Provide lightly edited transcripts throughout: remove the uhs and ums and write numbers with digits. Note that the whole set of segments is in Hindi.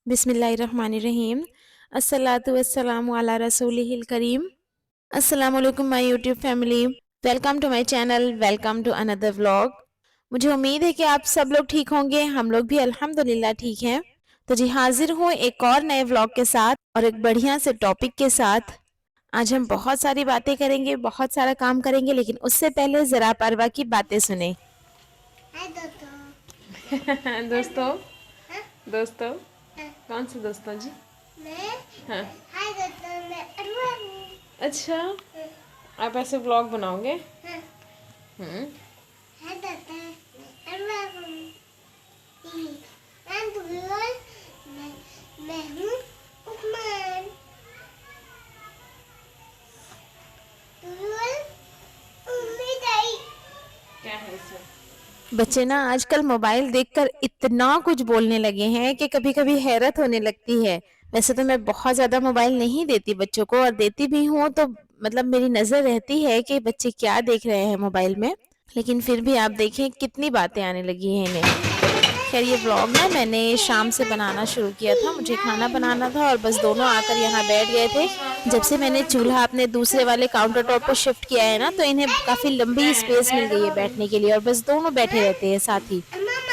बिस्मिल्लाहिर्रहमानिर्रहीम। अस्सलातु वस्सलामु अला रसूलिहिल करीम। अस्सलाम वालेकुम my YouTube family. Welcome to my channel, welcome to another vlog. मुझे उम्मीद है कि आप सब लोग ठीक होंगे। हम लोग भी अल्हम्दुलिल्लाह ठीक हैं। तो जी हाजिर हूँ एक और नए व्लॉग के साथ और एक बढ़िया से टॉपिक के साथ। आज हम बहुत सारी बातें करेंगे, बहुत सारा काम करेंगे, लेकिन उससे पहले ज़रा परवा की बातें सुने। हाय दोस्तों। दोस्तों हाँ? दोस्तों हाँ, कौन से दोस्तों जी? मैं हाँ, हाय दोस्तों, मैं अरवा हूँ। अच्छा, हाँ, आप ऐसे व्लॉग बनाओगे? हाँ, हम्म। हाय दोस्तों, मैं अरवा हूँ। मैं दुल्हन, मैं हूँ उपमान। दुल्हन उम्मीद आई। क्या है इसमें? बच्चे ना आजकल मोबाइल देखकर इतना कुछ बोलने लगे हैं कि कभी कभी हैरत होने लगती है। वैसे तो मैं बहुत ज्यादा मोबाइल नहीं देती बच्चों को, और देती भी हूँ तो मतलब मेरी नजर रहती है कि बच्चे क्या देख रहे हैं मोबाइल में। लेकिन फिर भी आप देखें कितनी बातें आने लगी हैं इन्हें। खैर ये व्लॉग ना मैंने शाम से बनाना शुरू किया था, मुझे खाना बनाना था और बस दोनों आकर यहाँ बैठ गए थे। जब से मैंने चूल्हा अपने दूसरे वाले काउंटर टॉप पे शिफ्ट किया है ना, तो इन्हें काफी लंबी स्पेस मिल गई है बैठने के लिए और बस दोनों बैठे रहते हैं साथ ही।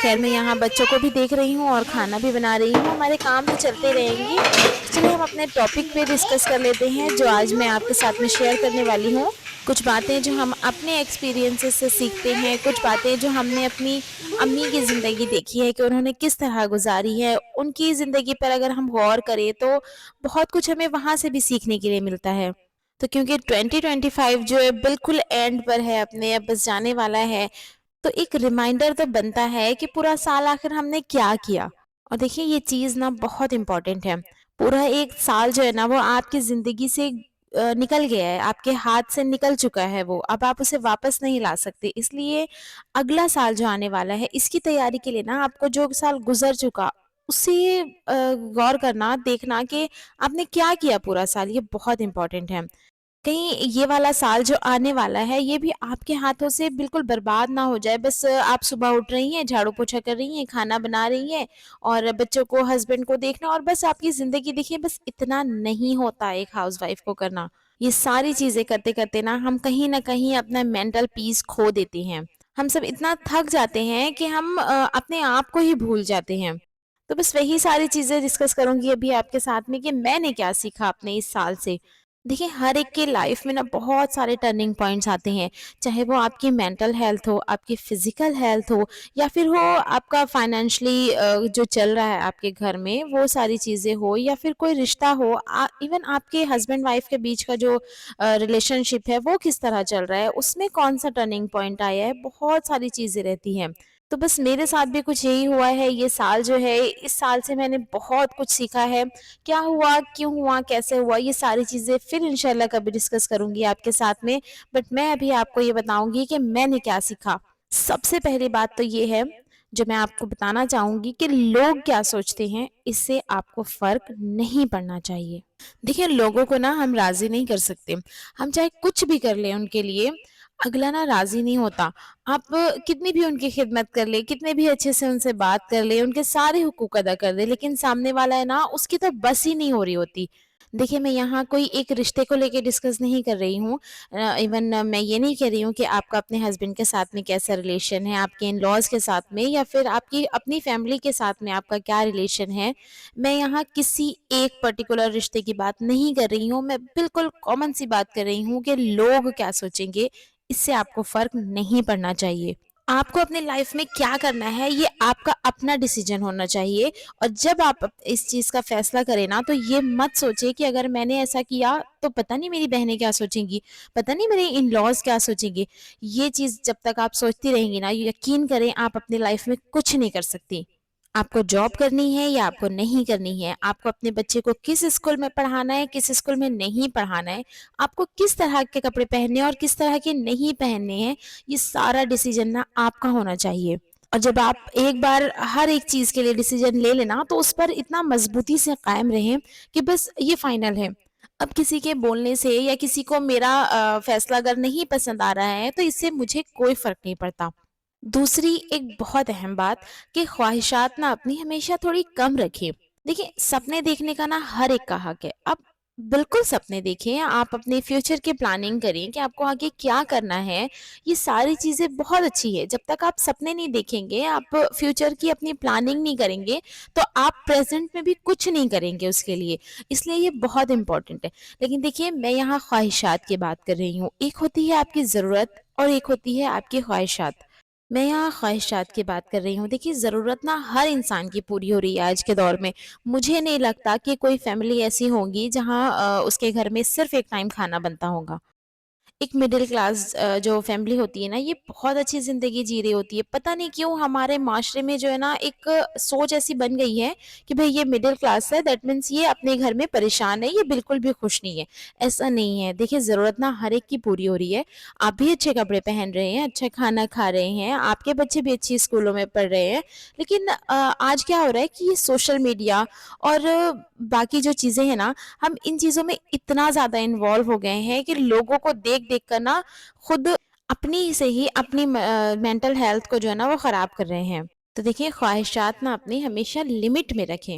खैर मैं यहाँ बच्चों को भी देख रही हूँ और खाना भी बना रही हूँ, हमारे काम तो चलते रहेंगे। तो चलिए हम अपने टॉपिक पे डिस्कस कर लेते हैं जो आज मैं आपके साथ में शेयर करने वाली हूँ। कुछ बातें जो हम अपने एक्सपीरियंसेस से सीखते हैं, कुछ बातें जो हमने अपनी अम्मी की ज़िंदगी देखी है कि उन्होंने किस तरह गुजारी है, उनकी ज़िंदगी पर अगर हम गौर करें तो बहुत कुछ हमें वहाँ से भी सीखने के लिए मिलता है। तो क्योंकि 2025 जो है बिल्कुल एंड पर है, अपने अब बस जाने वाला है, तो एक रिमाइंडर तो बनता है कि पूरा साल आखिर हमने क्या किया। और देखिए ये चीज़ ना बहुत इम्पोर्टेंट है। पूरा एक साल जो है ना वो आपकी ज़िंदगी से निकल गया है, आपके हाथ से निकल चुका है वो, अब आप उसे वापस नहीं ला सकते। इसलिए अगला साल जो आने वाला है इसकी तैयारी के लिए ना आपको जो साल गुजर चुका उसे गौर करना, देखना कि आपने क्या किया पूरा साल, ये बहुत इम्पोर्टेंट है। कहीं ये वाला साल जो आने वाला है ये भी आपके हाथों से बिल्कुल बर्बाद ना हो जाए। बस आप सुबह उठ रही हैं, झाड़ू पोछा कर रही हैं, खाना बना रही हैं और बच्चों को, हस्बैंड को देखना और बस आपकी ज़िंदगी देखिए, बस इतना नहीं होता एक हाउसवाइफ को करना। ये सारी चीज़ें करते-करते ना हम कहीं न कहीं अपना मेंटल पीस खो देते हैं। हम सब इतना थक जाते हैं कि हम अपने आप को ही भूल जाते हैं। तो बस वही सारी चीज़ें डिस्कस करूँगी अभी आपके साथ में कि मैंने क्या सीखा अपने इस साल से। देखिए हर एक के लाइफ में ना बहुत सारे टर्निंग पॉइंट्स आते हैं, चाहे वो आपकी मेंटल हेल्थ हो, आपकी फिजिकल हेल्थ हो, या फिर हो आपका फाइनेंशियली जो चल रहा है आपके घर में वो सारी चीज़ें हो, या फिर कोई रिश्ता हो, इवन आपके हस्बैंड वाइफ के बीच का जो रिलेशनशिप है वो किस तरह चल रहा है, उसमें कौन सा टर्निंग पॉइंट आया है, बहुत सारी चीज़ें रहती हैं। तो बस मेरे साथ भी कुछ यही हुआ है। ये साल जो है, इस साल से मैंने बहुत कुछ सीखा है। क्या हुआ, क्यों हुआ, कैसे हुआ, ये सारी चीज़ें फिर इंशाल्लाह कभी डिस्कस करूँगी आपके साथ में। बट मैं अभी आपको ये बताऊँगी कि मैंने क्या सीखा। सबसे पहली बात तो ये है, जो मैं आपको बताना चाहूँगी कि लोग क्या सोचते हैं, इससे आपको फ़र्क नहीं पड़ना चाहिए। देखिए लोगों को ना हम राज़ी नहीं कर सकते। हम चाहे कुछ भी कर लें उनके लिए, अगला ना राज़ी नहीं होता। आप कितनी भी उनकी खिदमत कर लें, कितने भी अच्छे से उनसे बात कर लें, उनके सारे हुकूक अदा कर दें, लेकिन सामने वाला है ना उसकी तो बस ही नहीं हो रही होती। देखिए मैं यहाँ कोई एक रिश्ते को लेके डिस्कस नहीं कर रही हूँ। इवन मैं ये नहीं कह रही हूँ कि आपका अपने हस्बैंड के साथ में कैसा रिलेशन है, आपके इन-लॉज़ के साथ में, या फिर आपकी अपनी फैमिली के साथ में आपका क्या रिलेशन है। मैं यहाँ किसी एक पर्टिकुलर रिश्ते की बात नहीं कर रही हूँ, मैं बिल्कुल कॉमन सी बात कर रही हूँ कि लोग क्या सोचेंगे, इससे आपको फ़र्क नहीं पड़ना चाहिए। आपको अपनी लाइफ में क्या करना है ये आपका अपना डिसीजन होना चाहिए। और जब आप इस चीज़ का फैसला करें ना, तो ये मत सोचिए कि अगर मैंने ऐसा किया तो पता नहीं मेरी बहनें क्या सोचेंगी, पता नहीं मेरे इन लॉज क्या सोचेंगे। ये चीज़ जब तक आप सोचती रहेंगी ना, यकीन करें आप अपनी लाइफ में कुछ नहीं कर सकती। आपको जॉब करनी है या आपको नहीं करनी है, आपको अपने बच्चे को किस स्कूल में पढ़ाना है, किस स्कूल में नहीं पढ़ाना है, आपको किस तरह के कपड़े पहनने हैं और किस तरह के नहीं पहनने हैं, ये सारा डिसीजन ना आपका होना चाहिए। और जब आप एक बार हर एक चीज़ के लिए डिसीजन ले लेना, तो उस पर इतना मजबूती से कायम रहें कि बस ये फाइनल है। अब किसी के बोलने से या किसी को मेरा फैसला अगर नहीं पसंद आ रहा है तो इससे मुझे कोई फ़र्क नहीं पड़ता। दूसरी एक बहुत अहम बात कि ख्वाहिशात ना अपनी हमेशा थोड़ी कम रखें। देखिए, सपने देखने का ना हर एक का हक है। आप बिल्कुल सपने देखिए, आप अपने फ्यूचर की प्लानिंग करिए कि आपको आगे क्या करना है। ये सारी चीज़ें बहुत अच्छी है। जब तक आप सपने नहीं देखेंगे, आप फ्यूचर की अपनी प्लानिंग नहीं करेंगे, तो आप प्रेज़ेंट में भी कुछ नहीं करेंगे उसके लिए। इसलिए ये बहुत इम्पोर्टेंट है। लेकिन देखिए, मैं यहाँ ख्वाहिशात की बात कर रही हूँ। एक होती है आपकी ज़रूरत और एक होती है आपकी ख्वाहिशात। मैं यहाँ ख्वाहिशात की बात कर रही हूँ। देखिए, ज़रूरत ना हर इंसान की पूरी हो रही है आज के दौर में। मुझे नहीं लगता कि कोई फैमिली ऐसी होगी जहाँ उसके घर में सिर्फ़ एक टाइम खाना बनता होगा। एक मिडिल क्लास जो फैमिली होती है ना, ये बहुत अच्छी ज़िंदगी जी रही होती है। पता नहीं क्यों हमारे माशरे में जो है ना, एक सोच ऐसी बन गई है कि भई ये मिडिल क्लास है, दैट मीन्स ये अपने घर में परेशान है, ये बिल्कुल भी खुश नहीं है। ऐसा नहीं है। देखिए, ज़रूरत ना हर एक की पूरी हो रही है। आप भी अच्छे कपड़े पहन रहे हैं, अच्छा खाना खा रहे हैं, आपके बच्चे भी अच्छी स्कूलों में पढ़ रहे हैं। लेकिन आज क्या हो रहा है कि ये सोशल मीडिया और बाकी जो चीज़ें हैं ना, हम इन चीज़ों में इतना ज़्यादा इन्वॉल्व हो गए हैं कि लोगों को देख-देख कर ना खुद अपनी से ही अपनी मेंटल हेल्थ को जो है ना वो ख़राब कर रहे हैं। तो देखिए, ख्वाहिशात ना अपनी हमेशा लिमिट में रखें।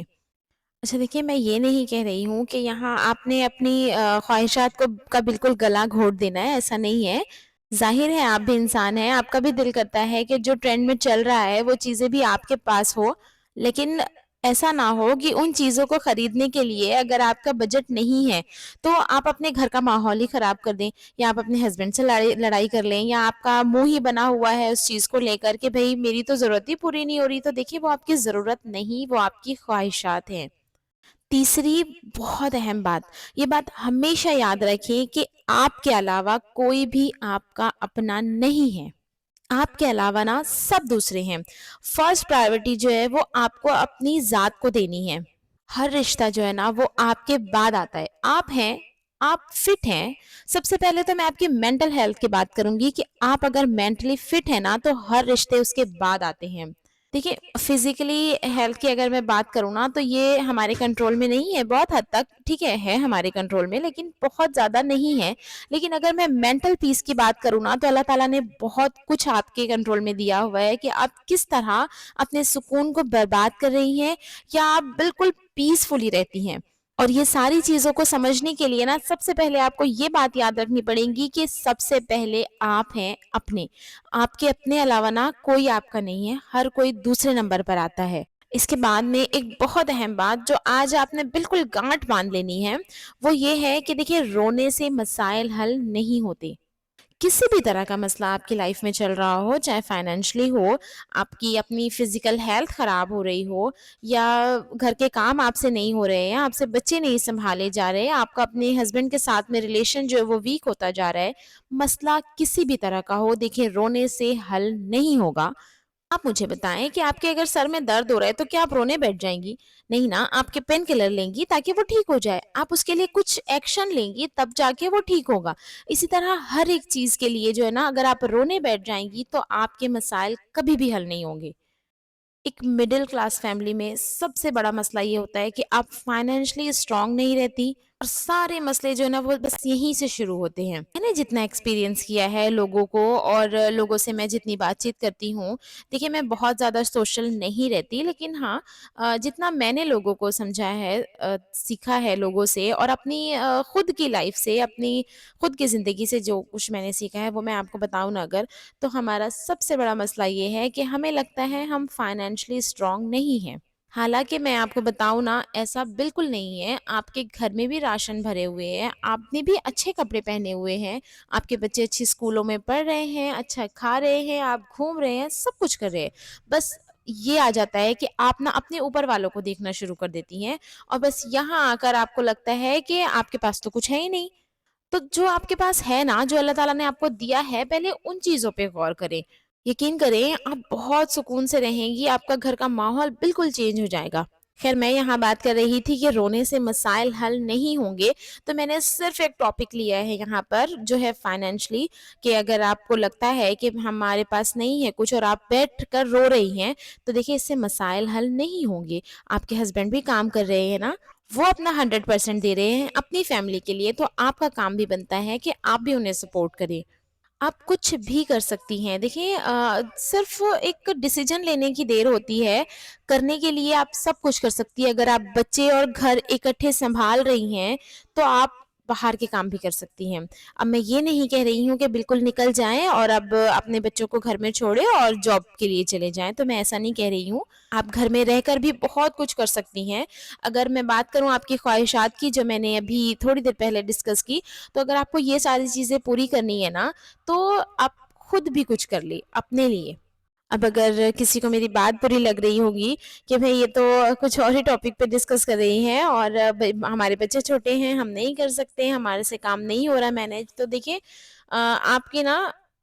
अच्छा देखिए, मैं ये नहीं कह रही हूँ कि यहाँ आपने अपनी ख्वाहिशात को का बिल्कुल गला घोंट देना है, ऐसा नहीं है। ज़ाहिर है आप भी इंसान हैं, आपका भी दिल करता है कि जो ट्रेंड में चल रहा है वो चीज़ें भी आपके पास हो। लेकिन ऐसा ना हो कि उन चीज़ों को खरीदने के लिए अगर आपका बजट नहीं है, तो आप अपने घर का माहौल ही खराब कर दें, या आप अपने हस्बैंड से लड़ाई लड़ाई कर लें, या आपका मुँह ही बना हुआ है उस चीज़ को लेकर कि भई मेरी तो ज़रूरत ही पूरी नहीं हो रही। तो देखिए, वो आपकी ज़रूरत नहीं, वो आपकी ख्वाहिशात हैं। तीसरी बहुत अहम बात, ये बात हमेशा याद रखें कि आपके अलावा कोई भी आपका अपना नहीं है। आपके अलावा ना सब दूसरे हैं। फर्स्ट प्रायोरिटी जो है वो आपको अपनी ज़ात को देनी है। हर रिश्ता जो है ना वो आपके बाद आता है। आप हैं, आप फिट हैं। सबसे पहले तो मैं आपकी मेंटल हेल्थ की बात करूँगी कि आप अगर मेंटली फिट हैं ना, तो हर रिश्ते उसके बाद आते हैं। देखिए, फिज़िकली हेल्थ की अगर मैं बात करूँ ना, तो ये हमारे कंट्रोल में नहीं है, बहुत हद तक ठीक है हमारे कंट्रोल में, लेकिन बहुत ज़्यादा नहीं है। लेकिन अगर मैं मेंटल पीस की बात करूँ ना, तो अल्लाह ताला ने बहुत कुछ आपके कंट्रोल में दिया हुआ है कि आप किस तरह अपने सुकून को बर्बाद कर रही हैं, या आप बिल्कुल पीसफुली रहती हैं। और ये सारी चीज़ों को समझने के लिए ना, सबसे पहले आपको ये बात याद रखनी पड़ेगी कि सबसे पहले आप हैं अपने। आपके अपने अलावा ना कोई आपका नहीं है, हर कोई दूसरे नंबर पर आता है। इसके बाद में एक बहुत अहम बात जो आज आपने बिल्कुल गाँठ बाँध लेनी है, वो ये है कि देखिए, रोने से मसाइल हल नहीं होते। किसी भी तरह का मसला आपकी लाइफ में चल रहा हो, चाहे फाइनेंशियली हो, आपकी अपनी फिजिकल हेल्थ खराब हो रही हो, या घर के काम आपसे नहीं हो रहे हैं, आपसे बच्चे नहीं संभाले जा रहे, आपका अपने हस्बैंड के साथ में रिलेशन जो है वो वीक होता जा रहा है, मसला किसी भी तरह का हो, देखिए रोने से हल नहीं होगा। आप मुझे बताएँ कि आपके अगर सर में दर्द हो रहा है, तो क्या आप रोने बैठ जाएँगी? नहीं ना, आपके पेन किलर लेंगी ताकि वो ठीक हो जाए। आप उसके लिए कुछ एक्शन लेंगी, तब जाके वो ठीक होगा। इसी तरह हर एक चीज़ के लिए जो है ना, अगर आप रोने बैठ जाएँगी, तो आपके मसाइल कभी भी हल नहीं होंगे। एक मिडिल क्लास फैमिली में सबसे बड़ा मसला ये होता है कि आप फाइनेंशियली स्ट्रांग नहीं रहती, और सारे मसले जो है ना वो बस यहीं से शुरू होते हैं। मैंने जितना एक्सपीरियंस किया है लोगों को, और लोगों से मैं जितनी बातचीत करती हूँ, देखिए मैं बहुत ज़्यादा सोशल नहीं रहती, लेकिन हाँ, जितना मैंने लोगों को समझा है, सीखा है लोगों से, और अपनी खुद की लाइफ से, अपनी खुद की ज़िंदगी से जो कुछ मैंने सीखा है वो मैं आपको बताऊँ ना अगर, तो हमारा सबसे बड़ा मसला ये है कि हमें लगता है हम फाइनेंशियली स्ट्रांग नहीं हैं। हालाँकि मैं आपको बताऊँ ना, ऐसा बिल्कुल नहीं है। आपके घर में भी राशन भरे हुए हैं, आपने भी अच्छे कपड़े पहने हुए हैं, आपके बच्चे अच्छी स्कूलों में पढ़ रहे हैं, अच्छा खा रहे हैं, आप घूम रहे हैं, सब कुछ कर रहे हैं। बस ये आ जाता है कि आप ना अपने ऊपर वालों को देखना शुरू कर देती हैं, और बस यहाँ आकर आपको लगता है कि आपके पास तो कुछ है ही नहीं। तो जो आपके पास है ना, जो अल्लाह ताला ने आपको दिया है, पहले उन चीज़ों पे गौर करें। यकीन करें, आप बहुत सुकून से रहेंगी, आपका घर का माहौल बिल्कुल चेंज हो जाएगा। ख़ैर, मैं यहाँ बात कर रही थी कि रोने से मसाइल हल नहीं होंगे, तो मैंने सिर्फ़ एक टॉपिक लिया है यहाँ पर जो है फाइनेंशियली, कि अगर आपको लगता है कि हमारे पास नहीं है कुछ और आप बैठ कर रो रही हैं, तो देखिए इससे मसाइल हल नहीं होंगे। आपके हस्बैंड भी काम कर रहे हैं ना, वो अपना 100% दे रहे हैं अपनी फैमिली के लिए, तो आपका काम भी बनता है कि आप भी उन्हें सपोर्ट करें। आप कुछ भी कर सकती हैं। देखिए सिर्फ़ एक डिसीज़न लेने की देर होती है, करने के लिए आप सब कुछ कर सकती हैं। अगर आप बच्चे और घर इकट्ठे सँभाल रही हैं, तो आप बाहर के काम भी कर सकती हैं। अब मैं ये नहीं कह रही हूँ कि बिल्कुल निकल जाएँ और अब अपने बच्चों को घर में छोड़ें और जॉब के लिए चले जाएँ, तो मैं ऐसा नहीं कह रही हूँ। आप घर में रहकर भी बहुत कुछ कर सकती हैं। अगर मैं बात करूँ आपकी ख्वाहिशात की, जो मैंने अभी थोड़ी देर पहले डिस्कस की, तो अगर आपको ये सारी चीज़ें पूरी करनी है ना, तो आप खुद भी कुछ कर ले अपने लिए। अब अगर किसी को मेरी बात बुरी लग रही होगी कि भई ये तो कुछ और ही टॉपिक पे डिस्कस कर रही हैं और हमारे बच्चे छोटे हैं, हम नहीं कर सकते, हमारे से काम नहीं हो रहा मैनेज। तो देखिए आपकी ना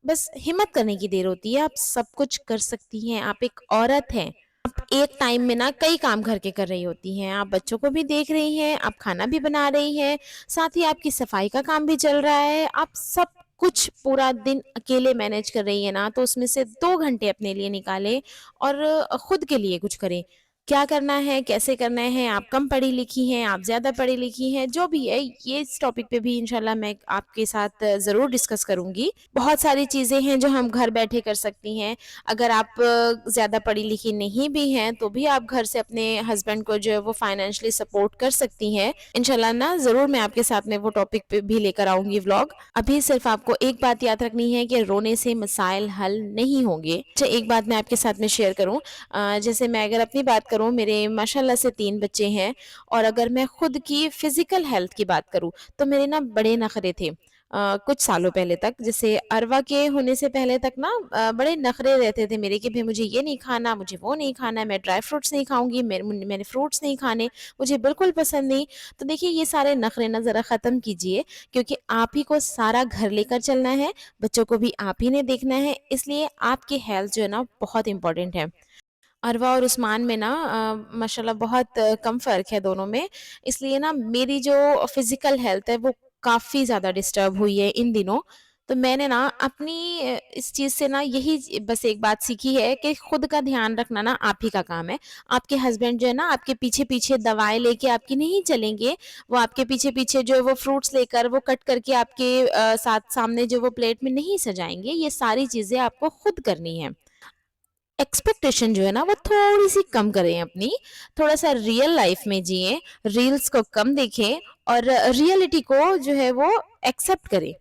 बस हिम्मत करने की देर होती है, आप सब कुछ कर सकती हैं, आप एक औरत हैं। आप एक टाइम में ना कई काम घर के कर रही होती हैं, आप बच्चों को भी देख रही हैं, आप खाना भी बना रही हैं, साथ ही आपकी सफाई का काम भी चल रहा है, आप सब कुछ पूरा दिन अकेले मैनेज कर रही हैं ना, तो उसमें से 2 घंटे अपने लिए निकालें और खुद के लिए कुछ करें। क्या करना है, कैसे करना है, आप कम पढ़ी-लिखी हैं, आप ज़्यादा पढ़ी-लिखी हैं, जो भी है, ये इस टॉपिक पे भी इंशाल्लाह मैं आपके साथ ज़रूर डिस्कस करूँगी। बहुत सारी चीज़ें हैं जो हम घर बैठे कर सकती हैं। अगर आप ज़्यादा पढ़ी-लिखी नहीं भी हैं, तो भी आप घर से अपने हस्बैंड को जो है वो फाइनेंशियली सपोर्ट कर सकती हैं। इंशाल्लाह ना ज़रूर मैं आपके साथ में वो टॉपिक पे भी लेकर आऊँगी व्लॉग। अभी सिर्फ़ आपको एक बात याद रखनी है कि रोने से मसाइल हल नहीं होंगे। अच्छा एक बात मैं आपके साथ में शेयर करूँ जैसे मैं अगर अपनी बात करूँ मेरे माशाल्लाह से 3 बच्चे हैं और अगर मैं खुद की फ़िज़िकल हेल्थ की बात करूँ, तो मेरे ना बड़े नखरे थे। कुछ सालों पहले तक जैसे अरवा के होने से पहले तक ना बड़े नखरे रहते थे मेरे कि भई मुझे ये नहीं खाना, मुझे वो नहीं खाना, मैं ड्राई फ्रूट्स नहीं खाऊँगी, मैंने फ्रूट्स नहीं खाने, मुझे बिल्कुल पसंद नहीं। तो देखिए ये सारे नखरे ना ज़रा ख़त्म कीजिए क्योंकि आप ही को सारा घर लेकर चलना है, बच्चों को भी आप ही ने देखना है, इसलिए आपकी हेल्थ जो है ना बहुत इम्पोर्टेंट है। अरवा और उस्मान में ना माशाल्लाह बहुत कम फ़र्क है दोनों में, इसलिए ना मेरी जो फ़िज़िकल हेल्थ है वो काफ़ी ज़्यादा डिस्टर्ब हुई है इन दिनों। तो मैंने ना अपनी इस चीज़ से ना यही बस एक बात सीखी है कि खुद का ध्यान रखना ना आप ही का काम है। आपके हस्बैंड जो है ना आपके पीछे-पीछे दवाएँ लेके आपकी नहीं चलेंगे, वो आपके पीछे-पीछे जो है वो फ्रूट्स लेकर वो कट करके आपके साथ सामने जो वो प्लेट में नहीं सजाएँगे, ये सारी चीज़ें आपको खुद करनी है। एक्सपेक्टेशन जो है ना वो थोड़ी-सी कम करें अपनी, थोड़ा-सा रियल लाइफ़ में जिएँ, रील्स को कम देखें और रियलिटी को जो है वो एक्सेप्ट करें।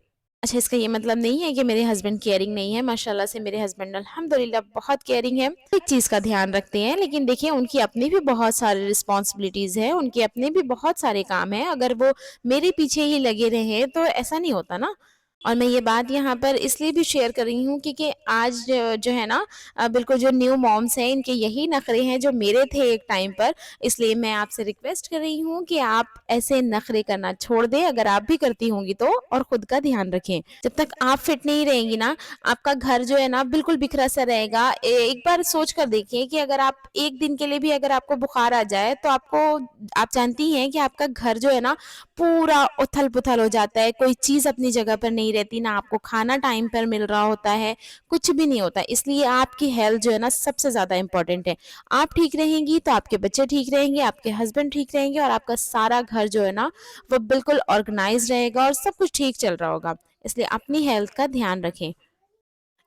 अच्छा इसका ये मतलब नहीं है कि मेरे हस्बैंड केयरिंग नहीं है, माशाल्लाह से मेरे हस्बैंड अल्हम्दुलिल्लाह बहुत केयरिंग है, एक चीज़ का ध्यान रखते हैं लेकिन देखिए उनकी अपनी भी बहुत सारी रिस्पॉन्सिबिलिटीज़ हैं, उनके अपने भी बहुत सारे काम हैं, अगर वो मेरे पीछे ही लगे रहें तो ऐसा नहीं होता ना। और मैं ये बात यहाँ पर इसलिए भी शेयर कर रही हूँ क्योंकि आज जो है ना बिल्कुल जो न्यू मॉम्स हैं इनके यही नखरे हैं जो मेरे थे एक टाइम पर, इसलिए मैं आपसे रिक्वेस्ट कर रही हूँ कि आप ऐसे नखरे करना छोड़ दें अगर आप भी करती होंगी तो और खुद का ध्यान रखें। जब तक आप फिट नहीं रहेंगी ना, आपका घर जो है ना बिल्कुल बिखरा सा रहेगा। एक बार सोच कर देखिए कि अगर आप एक दिन के लिए भी अगर आपको बुखार आ जाए तो आप जानती हैं कि आपका घर जो है ना पूरा उथल-पुथल हो जाता है, कोई चीज़ अपनी जगह पर नहीं रहती, ना आपको खाना टाइम पर मिल रहा होता है, कुछ भी नहीं होता। इसलिए आपकी हेल्थ जो है ना सबसे ज़्यादा इम्पोर्टेंट है। आप ठीक रहेंगी तो आपके बच्चे ठीक रहेंगे, आपके हस्बैंड ठीक रहेंगे और आपका सारा घर जो है ना वो बिल्कुल ऑर्गनाइज़ रहेगा और सब कुछ ठीक चल रहा होगा। इसलिए अपनी हेल्थ का ध्यान रखें।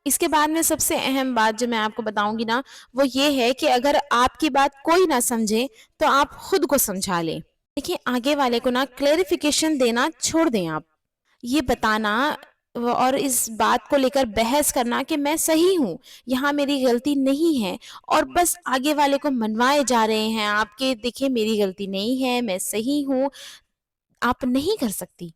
इसके बाद में सबसे अहम बात जो मैं आपको बताऊँगी ना, वो ये है कि अगर आपकी बात कोई ना समझे, तो आप खुद को समझा लें। देखिए, आगे वाले को ना क्लैरिफ़िकेशन देना छोड़ दें आप। ये बताना और इस बात को लेकर बहस करना कि मैं सही हूँ, यहाँ मेरी गलती नहीं है और बस आगे वाले को मनवाए जा रहे हैं आप कि देखिए मेरी गलती नहीं है, मैं सही हूँ, आप नहीं कर सकती।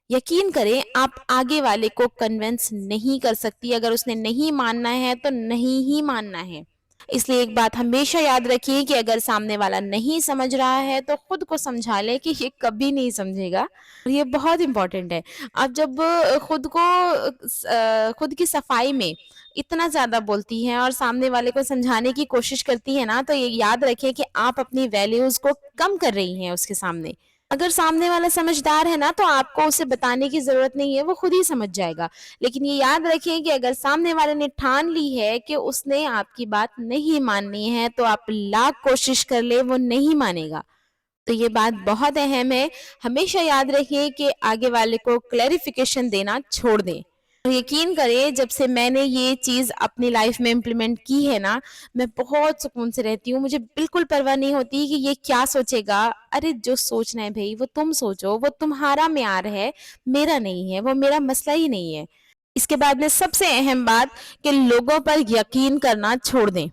यकीन करें आप आगे वाले को कन्विंस नहीं कर सकती, अगर उसने नहीं मानना है तो नहीं ही मानना है। इसलिए एक बात हमेशा याद रखिए कि अगर सामने वाला नहीं समझ रहा है तो खुद को समझा लें कि ये कभी नहीं समझेगा। और ये बहुत इम्पोर्टेंट है। आप जब खुद की सफाई में इतना ज़्यादा बोलती हैं और सामने वाले को समझाने की कोशिश करती हैं ना, तो ये याद रखें कि आप अपनी वैल्यूज़ को कम कर रही हैं उसके सामने। अगर सामने वाला समझदार है ना, तो आपको उसे बताने की ज़रूरत नहीं है, वो खुद ही समझ जाएगा। लेकिन ये याद रखें कि अगर सामने वाले ने ठान ली है कि उसने आपकी बात नहीं माननी है, तो आप लाख कोशिश कर लें, वो नहीं मानेगा। तो ये बात बहुत अहम है, हमेशा याद रखिए कि आगे वाले को क्लैरिफ़िकेशन देना छोड़ दें। और यकीन करिए जब से मैंने ये चीज़ अपनी लाइफ में इम्प्लीमेंट की है ना, मैं बहुत सुकून से रहती हूँ। मुझे बिल्कुल परवाह नहीं होती कि ये क्या सोचेगा। अरे जो सोचना है भई वो तुम सोचो, वो तुम्हारा म्यार है, मेरा नहीं है, वो मेरा मसला ही नहीं है। इसके बाद में सबसे अहम बात कि लोगों पर यकीन करना छोड़ दें।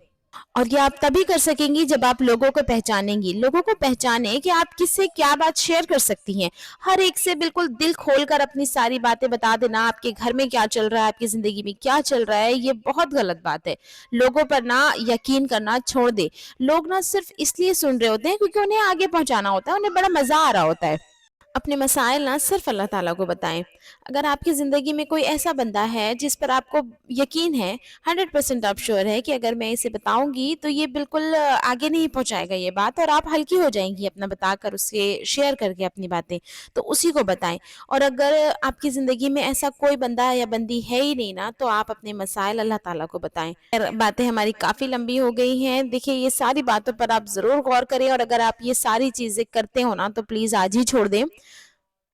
और ये आप तभी कर सकेंगी जब आप लोगों को पहचानेंगी। लोगों को पहचानें कि आप किससे क्या बात शेयर कर सकती हैं। हर एक से बिल्कुल दिल खोलकर अपनी सारी बातें बता देना, आपके घर में क्या चल रहा है, आपकी ज़िंदगी में क्या चल रहा है, ये बहुत गलत बात है। लोगों पर ना यकीन करना छोड़ दें। लोग ना सिर्फ़ इसलिए सुन रहे होते हैं क्योंकि उन्हें आगे पहुँचाना होता है, उन्हें बड़ा मज़ा आ रहा होता है। अपने मसाइल ना सिर्फ अल्लाह ताला को बताएं। अगर आपकी ज़िंदगी में कोई ऐसा बंदा है जिस पर आपको यकीन है, 100% आप श्योर है कि अगर मैं इसे बताऊंगी तो ये बिल्कुल आगे नहीं पहुंचाएगा ये बात, और आप हल्की हो जाएंगी अपना बताकर, उससे शेयर करके अपनी बातें, तो उसी को बताएं। और अगर आपकी ज़िंदगी में ऐसा कोई बंदा या बंदी है ही नहीं ना, तो आप अपने मसाइल अल्लाह ताला को बताएं। बातें हमारी काफ़ी लंबी हो गई हैं। देखिए ये सारी बातों पर आप ज़रूर गौर करें, और अगर आप ये सारी चीज़ें करते हो ना तो प्लीज़ आज ही छोड़ दें।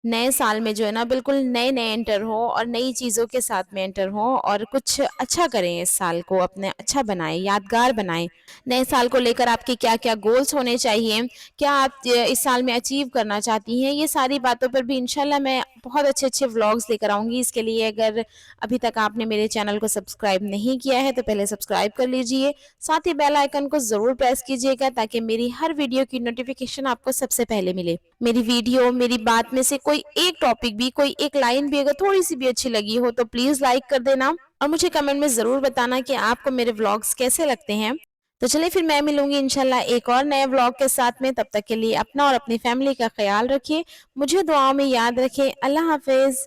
नए साल में जो है ना बिल्कुल नए-नए एंटर हो और नई चीज़ों के साथ में एंटर हो, और कुछ अच्छा करें, इस साल को अपने अच्छा बनाएँ, यादगार बनाएँ। नए साल को लेकर आपके क्या-क्या गोल्स होने चाहिए, क्या आप इस साल में अचीव करना चाहती हैं, ये सारी बातों पर भी इंशाल्लाह मैं बहुत अच्छे-अच्छे व्लॉग्स लेकर आऊँगी। इसके लिए अगर अभी तक आपने मेरे चैनल को सब्सक्राइब नहीं किया है तो पहले सब्सक्राइब कर लीजिए। साथ ही बेल आइकन को ज़रूर प्रेस कीजिएगा ताकि मेरी हर वीडियो की नोटिफ़िकेशन आपको सबसे पहले मिले। मेरी वीडियो, मेरी बात में से कोई एक टॉपिक भी, कोई एक लाइन भी अगर थोड़ी-सी भी अच्छी लगी हो तो प्लीज़ लाइक कर देना, और मुझे कमेंट में ज़रूर बताना कि आपको मेरे व्लॉग्स कैसे लगते हैं। तो चलिए फिर मैं मिलूँगी इंशाल्लाह एक और नए व्लॉग के साथ में। तब तक के लिए अपना और अपनी फैमिली का ख़्याल रखिए। मुझे दुआओं में याद रखें। अल्लाह हाफ़िज़।